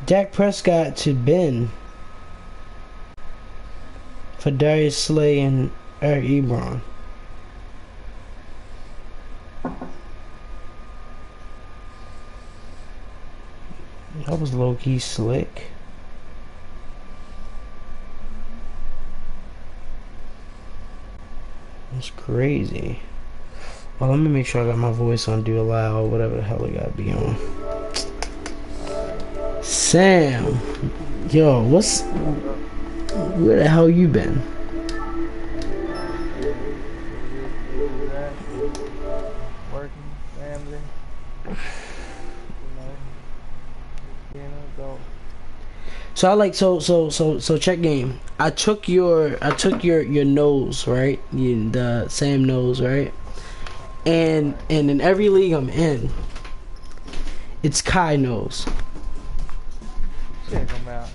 Dak Prescott to Ben for Darius Slay and Eric Ebron. That was low-key slick. That's crazy. Well, let me make sure I got my voice on Do Allow or whatever the hell it gotta be on. Sam, yo, where the hell you been? Working, family, So I like so check game. I took your nose, right? The Sam nose, right? And in every league I'm in, it's Kai nose. Check them out.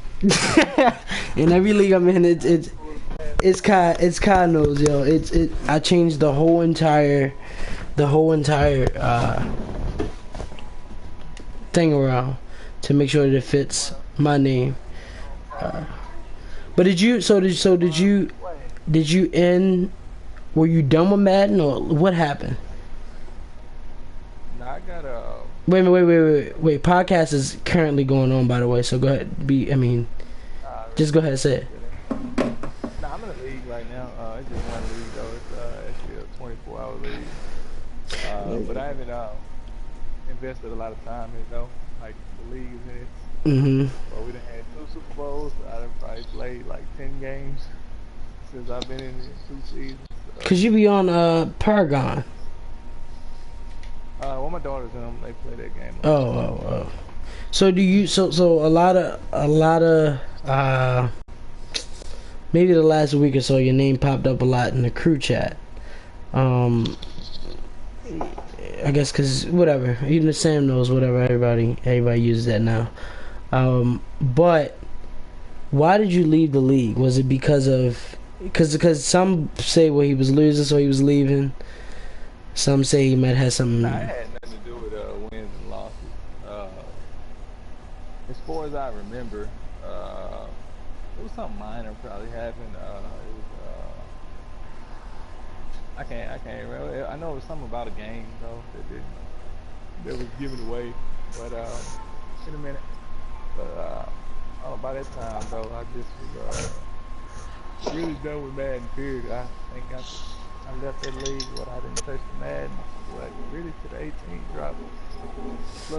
In every league I'm in, it's Kai nose, yo. I changed the whole entire thing around to make sure that it fits my name. But did you end? Were you done with Madden or what happened? Nah, I got Wait. Podcast is currently going on, by the way. So go ahead. Just go ahead and say it. Nah, I'm in a league right now. It's just one league though. It's actually a 24-hour league. But I haven't invested a lot of time in it though. Like the league is in it. But we done had 2 Super Bowls. I done probably played like 10 games since I've been in it, 2 seasons. Cause you be on Paragon. Well, my daughters and them, they play that game. Oh. So do you? So a lot of maybe the last week or so, your name popped up a lot in the crew chat. I guess cause whatever, even Sam knows whatever. Everybody uses that now. But why did you leave the league? Was it because some say he was losing, so he was leaving. Some say he might have something. Nah, it had nothing to do with wins and losses. As far as I remember, it was something minor probably happened. I can't remember. I know it was something about a game though that was given away. But in a minute. But by that time though, I just was really done with Madden. Period. I think I left that league, but I didn't touch the Madden. But really to the 18 drop.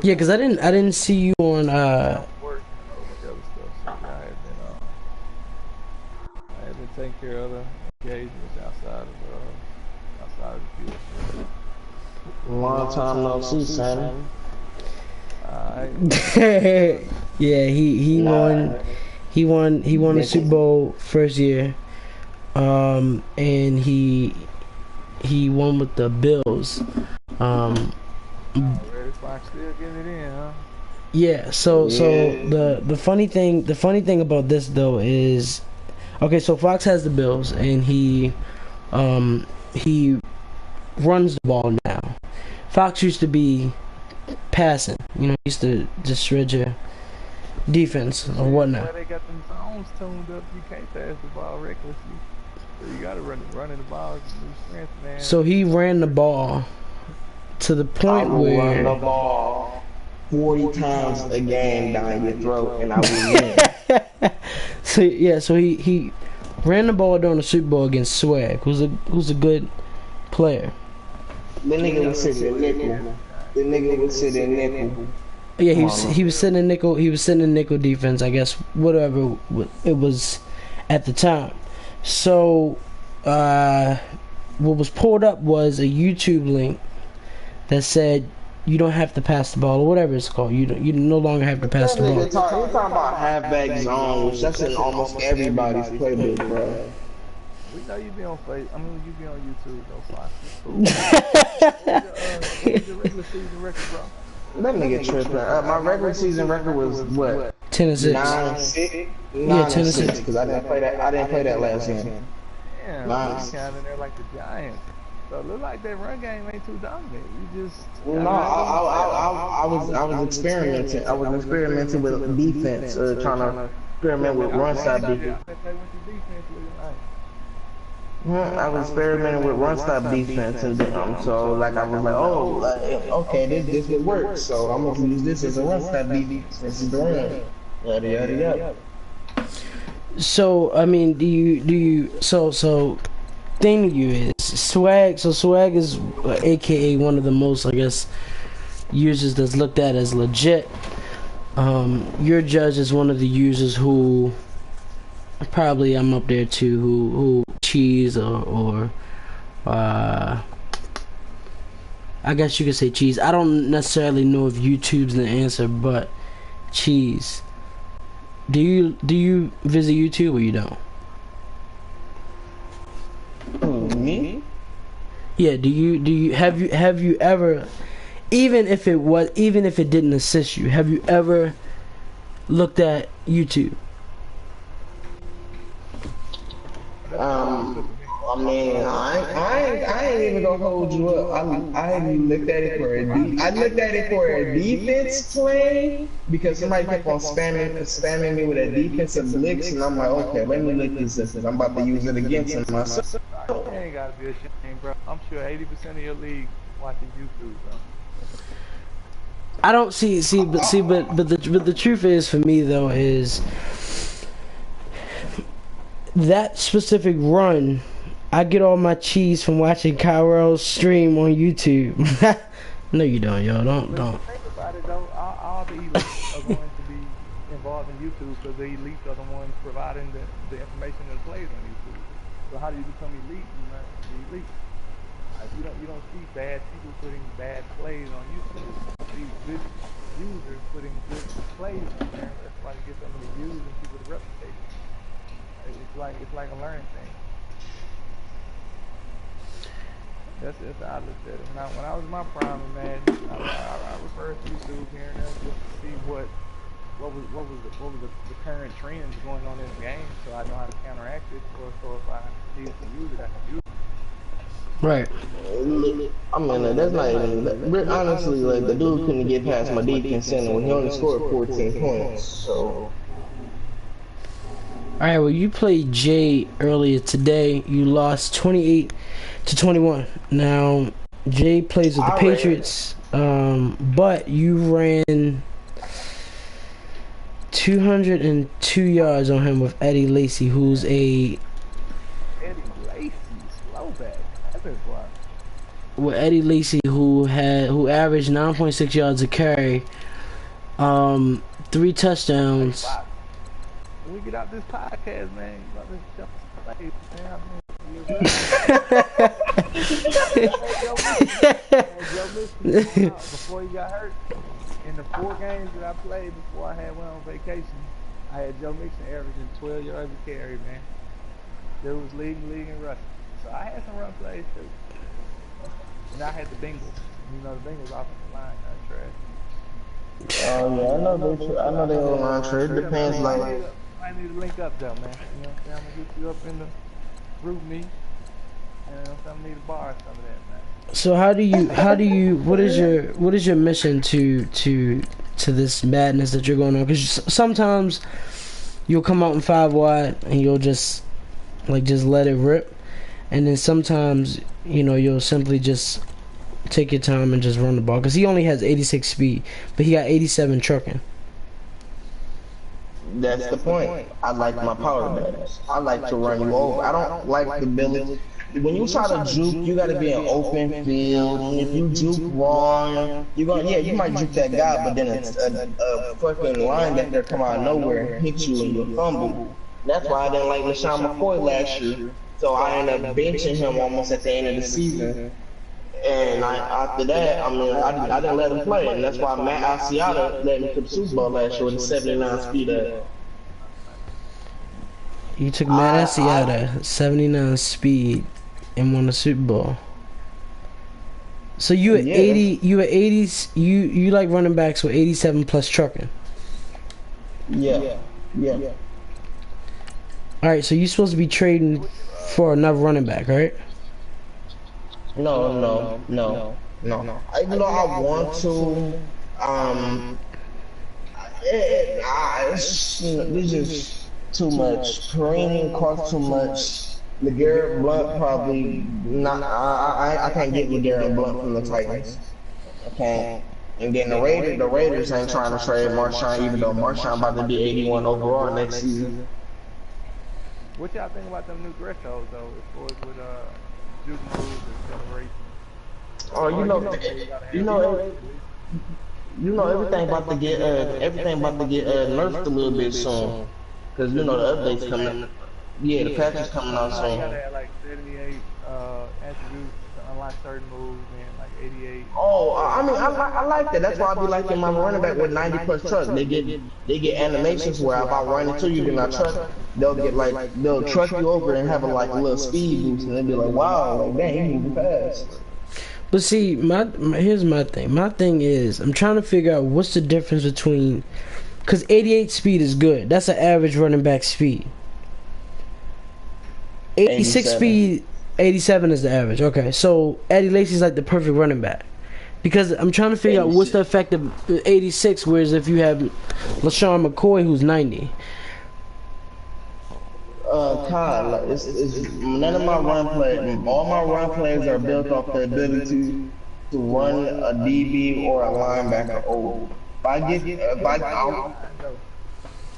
Yeah, cause I didn't see you on work and all that other stuff. So I had been taking care of other engagements outside of the field. Long time no see, son. Yeah, he won the Super Bowl first year, and he won with the Bills. Fox still getting it in, huh? Yeah. So the funny thing about this though is, okay, so Fox has the Bills and he runs the ball now. Fox used to be passing, used to just shred your defense or whatnot. They got them zones tuned up. You can't pass the ball recklessly. So you gotta running the ball. Strength, man. So he ran the ball to the point where run the ball 40 times a game down your throat, and I will win. So he ran the ball during the Super Bowl against Swag, who's a good player. The nigga was sitting in nickel. Yeah, he was sitting in nickel. He was sitting in nickel defense, I guess, whatever it was at the time. So what was pulled up was a YouTube link that said you don't have to pass the ball or whatever it's called. You no longer have to pass the ball. You're talking about halfback zone, which that's in almost everybody's playbook, bro. We know you be on Facebook. I mean, you be on YouTube, though, Fox. What's your regular season record, bro? That nigga tripping. My regular season record was what? 10-6. 9-6. Yeah, 10-6. Because I didn't play that last game. Damn, you counting there like the Giants. So it look like that run game ain't too dominant. You just No, I was experimenting. I was experimenting with defense, trying to experiment with run stop defense. I bet they went to defense looking like. I was experimenting with run stop defense, and so like I was like, oh, like, okay, this would work. So I'm gonna use this as a run stop defense. This is the run. Yada yada yada. So I mean, do you so thing to you is swag. So swag is AKA one of the most, I guess, users that's looked at as legit. Your judge is one of the users who probably I'm up there too, who cheese or I guess you could say cheese. I don't necessarily know if YouTube's the answer, but cheese. Do you visit YouTube or you don't? Me? Yeah, do you have you ever, even if it didn't assist you, have you ever looked at YouTube? I mean, I ain't even gonna hold you up. I looked at it for a defense play because somebody kept on spamming me with a defensive licks, and I'm like, okay, let me lick this because I'm about to use it against him myself. You ain't gotta be ashamed, bro. I'm sure 80% of your league watching YouTube, bro. I don't but the truth is, for me though, is that specific run, I get all my cheese from watching Kyrell's stream on YouTube. No, you don't, yo. Don't. Think about it, though. All the elites are going to be involved in YouTube because the elites are the ones providing the information that plays on YouTube. So how do you become elite? You learn to be elite. Like, you don't see bad people putting bad plays on YouTube. You see good users putting good plays on there. That's why you get so many views and people to replicate. It's like a learning thing. That's how I looked at it. When I was in my prime, man, I referred to YouTube here and there just to see what was the current trends going on in the game, so I know how to counteract it. So if I need to use it, I can use it. Right. I mean, that's not even. Honestly, like the dude couldn't get past my defense center when he only scored 14 points. So. Alright, well, you played Jay earlier today. You lost 28-21. Now, Jay plays with the Patriots, but you ran 202 yards on him with Eddie Lacy, who's a... Eddie Lacy, slow back. That's a block. With Eddie Lacy, who averaged 9.6 yards a carry, 3 touchdowns. When we get out this podcast, man, you about to jump slave, man. Before he got hurt, in the 4 games that I played before I went on vacation, I had Joe Mixon averaging 12 yards a carry, man. There was leading in rushing. So I had some run plays too. And I had the Bengals. You know, the Bengals offensive line kind of trash. Oh yeah, I know they were on trade. It depends, like. I need to link up though, man. You know what I'm saying? I'm gonna get you up in the group me. And I'm need to borrow some of that, man. So how do you what is your mission to this madness that you're going on? Because sometimes you'll come out in 5 wide and you'll just let it rip, and then sometimes you'll simply just take your time and just run the ball. Because he only has 86 speed, but he got 87 trucking. That's the point. I like my power battles. I like to run you over. I don't like the ability. When you try to juke, you gotta be an open field. And if you juke wrong, you might juke that guy, but then a fucking linebacker come out of nowhere and hit you and you fumble. That's why I didn't like LaShawn McCoy last year. So I ended up benching him almost at the end of the season. And after that, I mean, I didn't let him play, and that's why Matt Asiata let me to the Super Bowl last year with a 79 speed up. You took Matt Asiata, 79 speed, and won the Super Bowl. So you at 80, you like running backs with 87 plus trucking. Yeah. All right, so you're supposed to be trading for another running back, right? No. Even though I want to, um, it's just too much. Kareem costs too much. LeGarrette Blunt probably not. I can't get LeGarrette Blunt from the Titans. I can't. And then the Raiders ain't trying to trade Marshawn, even though Marshawn about to be 81 overall next season. What y'all think about them new thresholds though, as far as with juke moves and acceleration? Oh, everything about to get nerfed a little bit soon, cause the updates coming. Yeah, the patch is coming out soon. You gotta have like 78 attributes to unlock certain moves and like 88. Oh, I like that. That's why I be liking my running back with 90 plus truck. They get animations where if I run into you, then I truck. They'll truck you over and have a little speed boost, and they'll be like, wow, like dang, you moving fast. But see, here's my thing. My thing is, I'm trying to figure out what's the difference between, because 88 speed is good. That's an average running back speed. 86 speed, 87 is the average. Okay, so Eddie Lacy's like the perfect running back. Because I'm trying to figure out what's the effect of 86, whereas if you have LaShawn McCoy who's 90. Kyle, it's none of my run plays. All my run plays are built off the ability to run a DB or a linebacker over.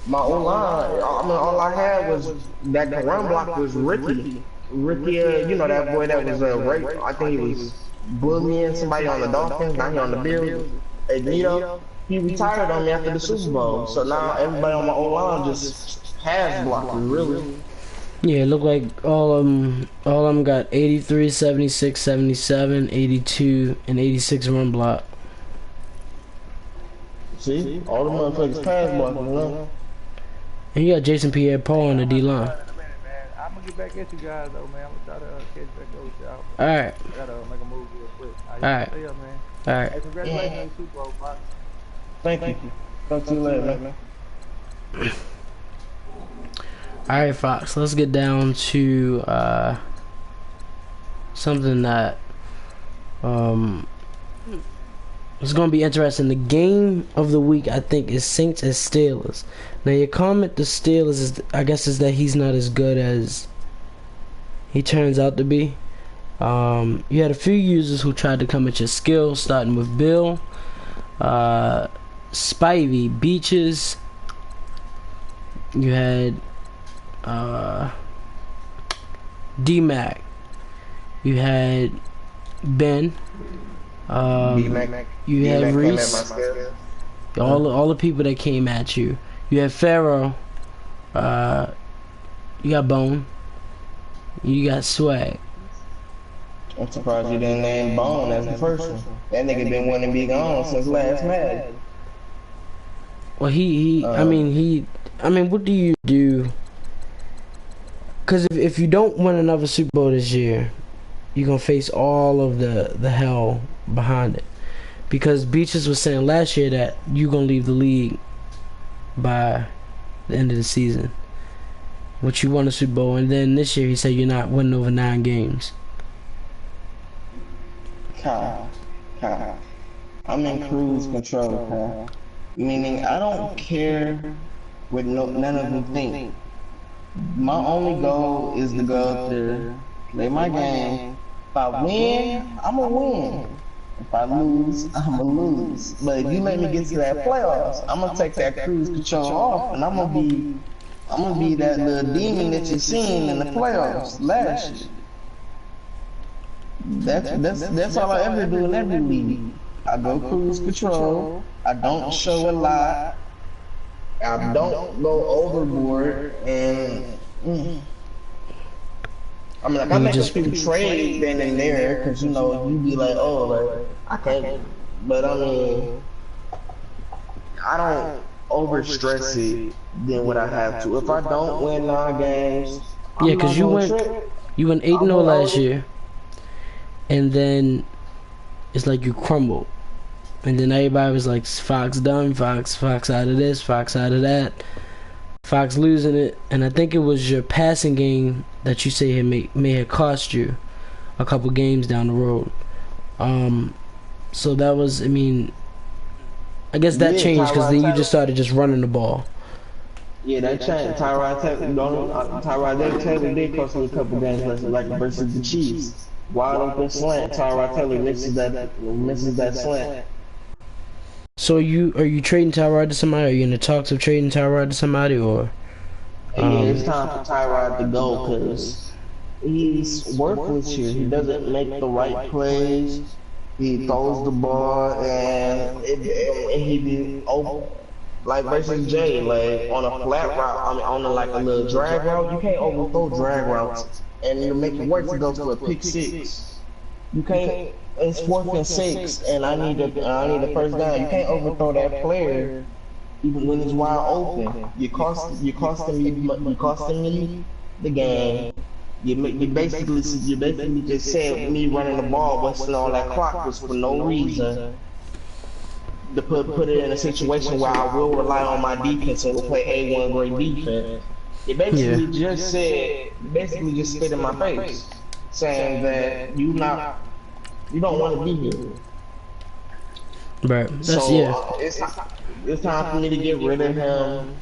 My O-line, all I had was that the run block was Ricky. Ricky, that boy that was raped. I think he was bullying somebody on the Dolphins, now he on the Bills. Nito, he retired on me after the Super Bowl. So now everybody on my O-line just pass blocking, really. Yeah, it looked like all of them got 83, 76, 77, 82, and 86 run block. See? All the motherfuckers pass blocking, And you got Jason Pierre-Paul on the D-line. I'm gonna get back at you guys though, man. I'm gonna try to catch back up with y'all. Alright. I gotta make a move real quick. Alright. Stay up, man. Alright. Hey, congratulations on the Super Bowl, Box. Thank you. Talk to you later, man. Alright, Fox, let's get down to something that it's gonna be interesting. The game of the week, I think, is Saints and Steelers. Now, your comment to Steelers is, I guess, is that he's not as good as he turns out to be. You had a few users who tried to come at your skills, starting with Bill, Spivey, Beaches. You had D-Mac. You had Ben. You had Reese. All the people that came at you. You had Pharaoh. You got Bone. You got Swag. I'm surprised you didn't name Bone as the first one. That nigga been wanting to be gone since last Madden. Well, I mean, what do you do? Because if you don't win another Super Bowl this year, you're going to face all of the hell behind it. Because Beaches was saying last year that you're going to leave the league by the end of the season. Which you won a Super Bowl. And then this year he said you're not winning over 9 games. Kyle. I'm in cruise control, Kyle. Meaning I don't care what none of them think. My only goal is to go out there, play my game. If I win, I'ma win. If I lose, I'ma lose. But if you let me get to that playoffs, I'm gonna take that cruise control off, and I'm gonna be that little demon that you seen in the playoffs last year. That's all I ever do in every league. I go cruise control. I don't show a lot. I don't go overboard, and I mean, like, I make a few trades then and there, cause you be like, oh, like I can't, but I mean, I don't overstress it than what I have to. If I don't win 9 games, yeah, cause you went 8-0 last year, and then it's like you crumbled. And then everybody was like, Fox done, Fox out of this, Fox out of that, Fox losing it. And I think it was your passing game that you say may have cost you a couple games down the road. So that was, I mean, I guess that changed because then you just started just running the ball. Yeah, that changed. Tyrod Taylor did cost me a couple games like versus the Chiefs. Wide open slant, Tyrod Taylor misses that slant. So are you trading Tyrod to somebody? Are you in the talks of trading Tyrod to somebody, or? Yeah, it's time for Tyrod to go because he's worthless here. He doesn't make the right plays. He throws the ball and he be open. Like versus Jay, like on a flat route, I mean on like a little drag route, you can't overthrow drag routes and you make it work to go for a pick six. You can't. It's 4th and 6, and I need a first down. You can't overthrow that player even when it's wide open. You're costing me the game. You basically just said me running the ball, wasting all that clock was for no reason. To put it in a situation where I will rely on my defense and will play A1 great defense. It basically just spit in my face, saying that you don't want to be here. Right. It's time for me to get rid of him.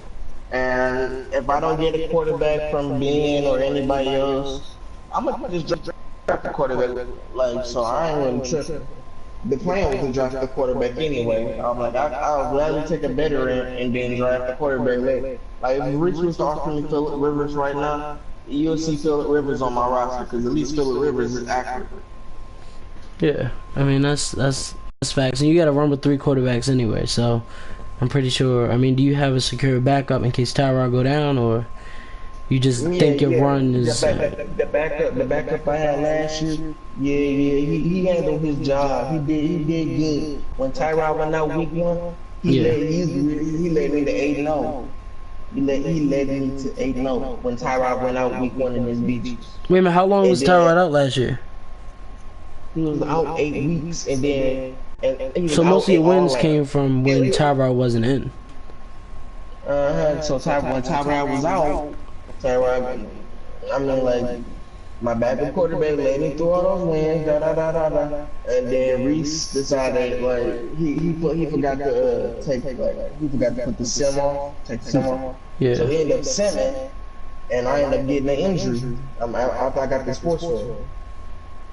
And if I don't get a quarterback from Ben or anybody else, I'm gonna just draft the quarterback. Like, so I ain't really tripping. The plan was to draft the quarterback anyway. I'm like, I'll gladly take a veteran and then draft the quarterback later. Like, if Rich was offering me Phillip Rivers right now, you'll see Phillip Rivers on my roster because at least Phillip Rivers is accurate. Yeah, I mean that's facts, and you got to run with 3 quarterbacks anyway. So I'm pretty sure. I mean, do you have a secure backup in case Tyrod go down, or you just think your run is? The backup I had last year. He handled his job. He did good. When Tyrod went out week 1, he led me to 8-0. He led me to 8-0 when Tyrod went out week 1 in his beach. Wait a minute, how long was Tyrod out last year? He was out 8 weeks, and then so most of your wins came from when Tyrod wasn't in. So when Tyrod was out, I mean, like, my backup quarterback led me through all those wins, and then Reese decided, like, he forgot to put the sim on, take the sim on. Yeah. So he ended up simming, and I ended up getting an injury after I got the sports for.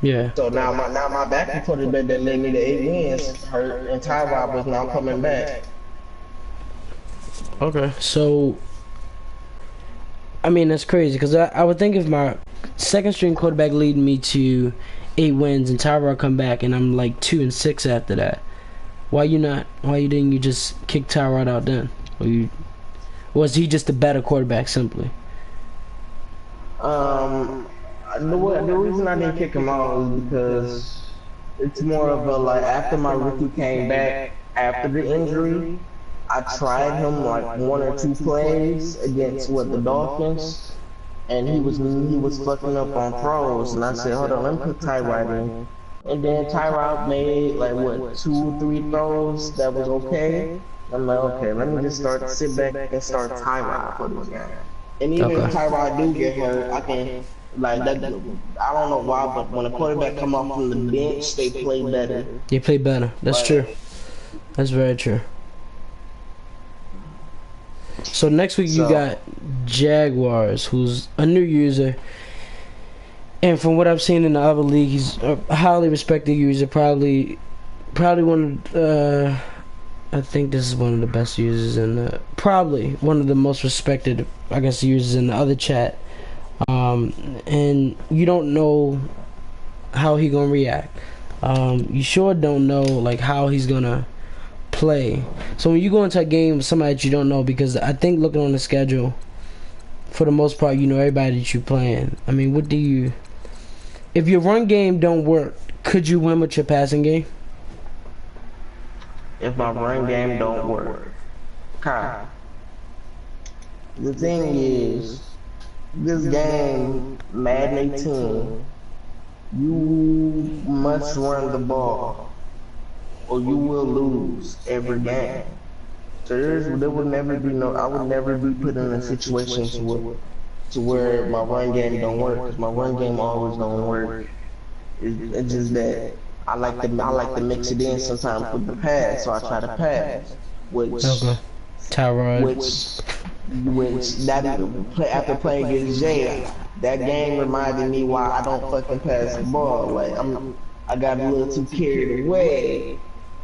Yeah. So now my backup quarterback that led me to 8 wins hurt, and Tyrod was now coming back. Okay. So, I mean, that's crazy because I would think if my second string quarterback leading me to 8 wins and Tyrod come back and I'm like 2-6 after that, why didn't you just kick Tyrod out then? Or was he just a better quarterback simply? The reason I didn't kick him out was because it's more of a, like, after my rookie came back after the injury, I tried him like 1 or 2 plays against the Dolphins, and he was fucking up on throws, and I said, hold on, let me put Tyrod in. And then Tyrod made like 2 or 3 throws that was okay. I'm like, okay, let me just sit back and start Tyrod for this game. And even if Tyrod do get hurt, I can. Like that, I don't know why, but when a quarterback come off from the bench, they play better. They play better. That's true. That's very true. So next week you got Jaguars, who's a new user, and from what I've seen in the other league, he's a highly respected user. Probably one of I think this is one of the best users in probably one of the most respected, I guess, users in the other chat. And you don't know how he gonna react. You sure don't know like how he's gonna play. So when you go into a game with somebody that you don't know, because I think looking on the schedule, for the most part, you know everybody that you're playing. I mean, if your run game don't work, could you win with your passing game? If my run game don't work, Kyle, the thing is, this game, Madden 18, you must run the ball, or you will lose every game. So there would never be I would never be put in a situation to where my run game don't work, because my run game always don't work. It's just that I like to mix it in sometimes with the pass, so I try to pass, Okay. Tyrod. After playing against Jay, that game reminded me why I don't fucking pass the ball. Like I got a little too carried away.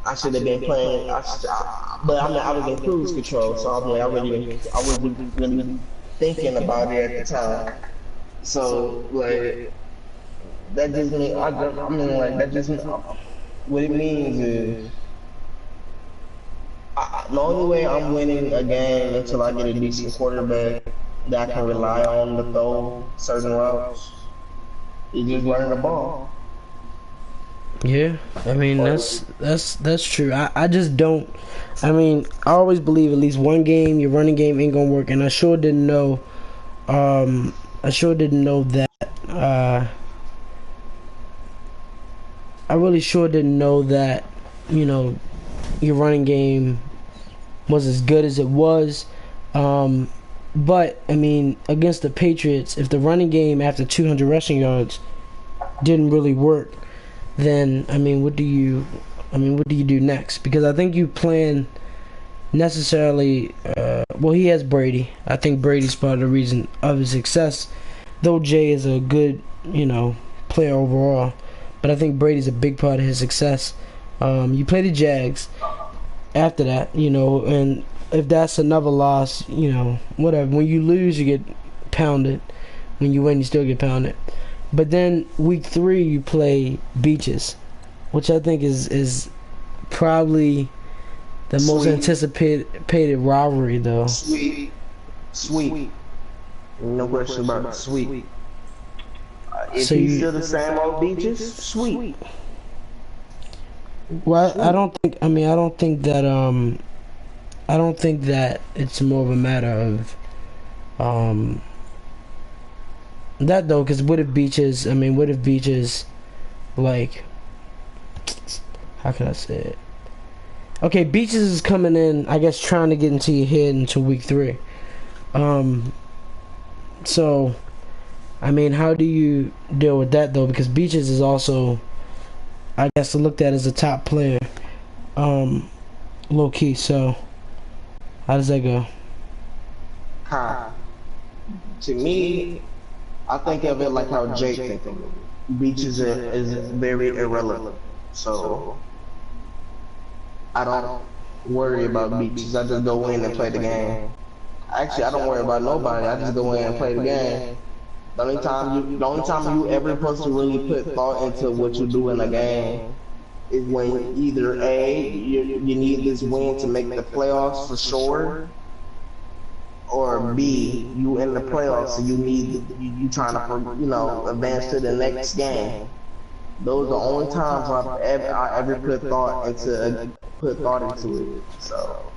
I should have been playing, but I mean I was in cruise control, so I mean I wasn't really thinking about it at the time. So like that just mean I mean like that just what it means is the only way I'm winning a game until I get a decent quarterback that I can rely on to throw certain routes is just running the ball. Yeah, I mean that's true. I just don't. I mean, I always believe at least one game your running game ain't gonna work, and I sure didn't know. I sure didn't know that. I really sure didn't know that. You know, your running game was as good as it was. But I mean, against the Patriots, if the running game after 200 rushing yards didn't really work, then I mean, what do you do next? Because I think you plan necessarily. Well, he has Brady. I think Brady's part of the reason of his success, though Jay is a good, player overall. But I think Brady's a big part of his success. You play the Jags after that, and if that's another loss, whatever. When you lose, you get pounded. When you win, you still get pounded. But then week 3, you play Beaches, which I think is probably the most anticipated rivalry, though. Sweet. No question about it. Sweet. If he's still the same old Beaches, sweet. Well, I don't think that it's more of a matter of that though, because what if Beaches, like, how can I say it? Okay, Beaches is coming in, I guess, trying to get into your head into week 3. So, I mean, how do you deal with that though? Because Beaches is also, I guess, looked at as a top player, low key. So, how does that go? To me, I think of it like how Jake thinks of it. Beaches is very irrelevant. So, I don't worry about Beaches. I just go in and play the game. Actually, I don't worry about nobody. I just go in and play the game. The only time you ever supposed to really put thought into what you do in a game is when either A, you need this win to make the playoffs for sure, or B, you in the playoffs and you trying to advance to the next game. Those are the only times I ever put thought into it. So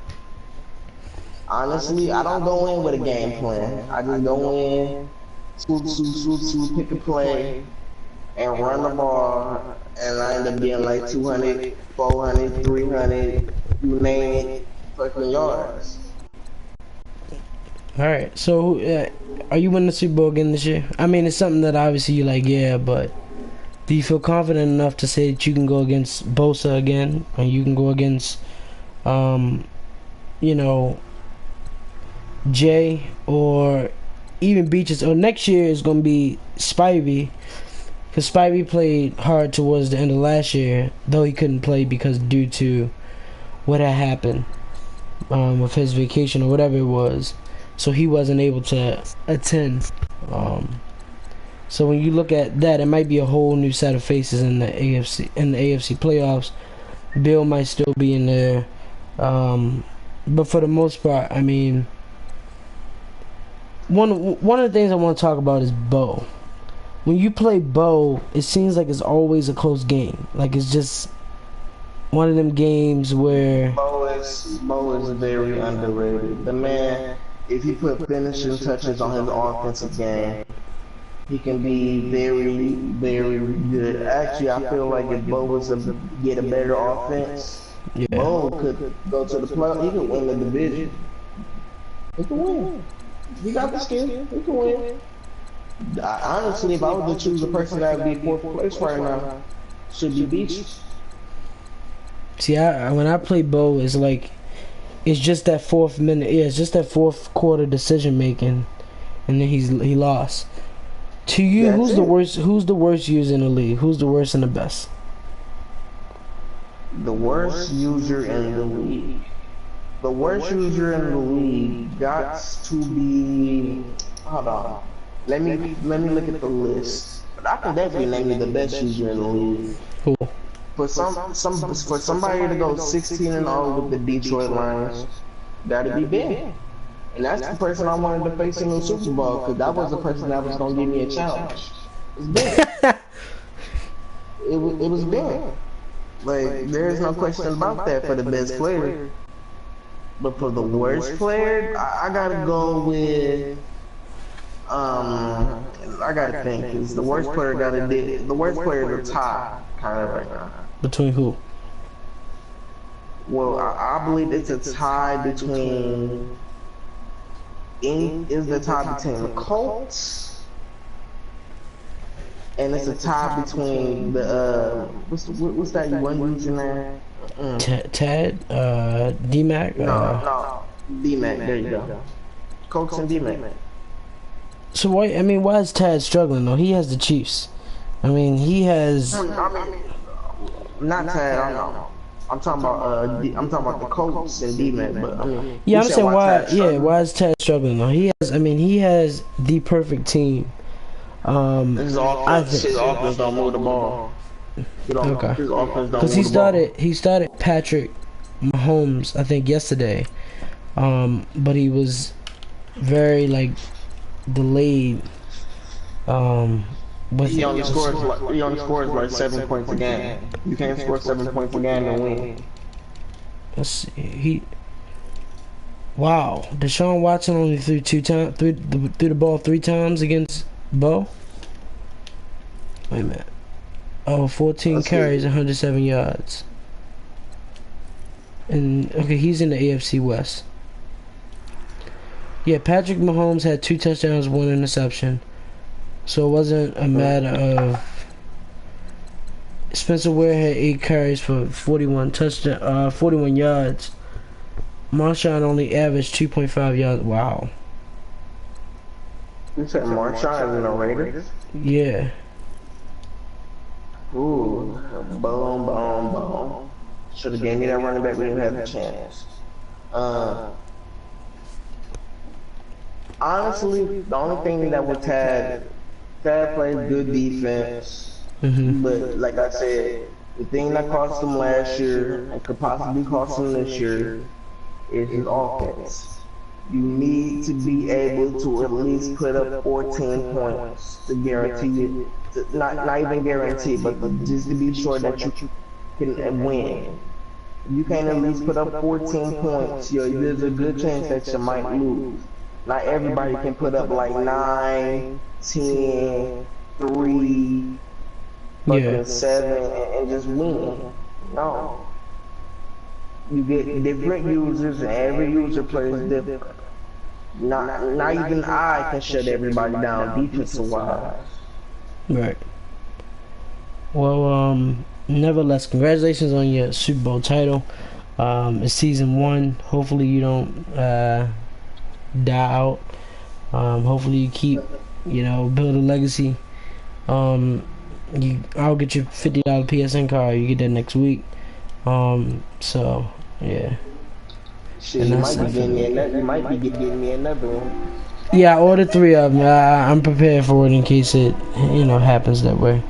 honestly, I don't go in with a game plan. I just go in, swoop, pick a play, and run the ball, and I end up being like 200, 400, 300, you name it, fucking yards. Alright, so are you winning the Super Bowl again this year? I mean, it's something that obviously you're like, yeah, but do you feel confident enough to say that you can go against Bosa again, and you can go against, Jay, or even Beaches, or next year is going to be Spivey, because Spivey played hard towards the end of last year, though he couldn't play because due to what had happened with his vacation or whatever it was, so he wasn't able to attend. So when you look at that, it might be a whole new set of faces in the AFC playoffs. Bill might still be in there, but for the most part, I mean, one of the things I want to talk about is Bo. When you play Bo, it seems like it's always a close game. Like, it's just one of them games where Bo is very underrated. The man, if he put finishing touches on his offensive game, he can be very, very good. Actually, I feel like if Bo was to get a better offense, Bo could go to the playoffs. He could win the division. He could win. He got the skill. He can win. Honestly, if I was to choose a person that would be fourth place right now, should be Beach. See, when I play Bo, it's like it's just that fourth minute. Yeah, it's just that fourth quarter decision making, and then he lost. To you, That's who's it. the worst? Who's the worst user in the league? Who's the worst and the best? The worst user in the league. The worst user in the league got to be. Hold on. Let me look at the list. But I can definitely name you the best user in the league. Who? For somebody to go 16-0 with the Detroit Lions, that'd be Ben. And that's the person I wanted to face in the Super Bowl, because that was the person that was gonna give me a challenge. It's Ben. it was Ben. Like, there's no question about that for the best player. But for the worst player, I gotta go with I gotta think, cause the worst player the worst player is a tie kind of right now. Between who? Well, I believe it's a tie between the Colts, and it's a tie between the what's that one user name? Ted, D-Mac. No, D-Mac. There you go. Colts and D-Mac. So why is Tad struggling though? He has the Chiefs. I mean, he has. Not Tad. I know. I'm talking about the Colts and D-Mac. But I mean, Yeah, I'm saying why. Yeah, why is Tad struggling though? He has the perfect team. His offense don't move the ball. Okay. His offense don't Because he started Patrick Mahomes, I think yesterday. But he was very delayed. He only scores like 7 points a game. You can't score 7 points a game and win. Let's see. Wow, Deshaun Watson only threw the ball 3 times against Bo. Wait a minute. Oh, 14 carries, 107 yards. And okay, he's in the AFC West. Yeah, Patrick Mahomes had 2 touchdowns, 1 interception. So it wasn't a matter of. Spencer Ware had 8 carries for 41 yards. Marshawn only averaged 2.5 yards. Wow. You said Marshawn is in the Raiders? Yeah. Ooh, boom. Should have gave me that running back. We didn't have a chance. Honestly, the only thing that would Tad plays good defense. But like I said, the thing that cost him last year and could possibly cost him this year is his offense. You need to be able to at least put up 14 points to guarantee it. Not even guarantee, but just to be sure that you can win. You can't at least put up 14 points, there's a good chance that you might lose. Not everybody can put up like 9, 10, 3, 7, and just win. No. You get different users, and every user plays different. Not even I can shut everybody down defensive-wise. Right. Well, nevertheless, congratulations on your Super Bowl title. It's season 1. Hopefully you don't die out. Hopefully you keep, build a legacy. I'll get you $50 PSN card. You get that next week. So yeah. Shit, you might be getting me another one. Yeah, I ordered 3 of them. I'm prepared for it in case it happens that way.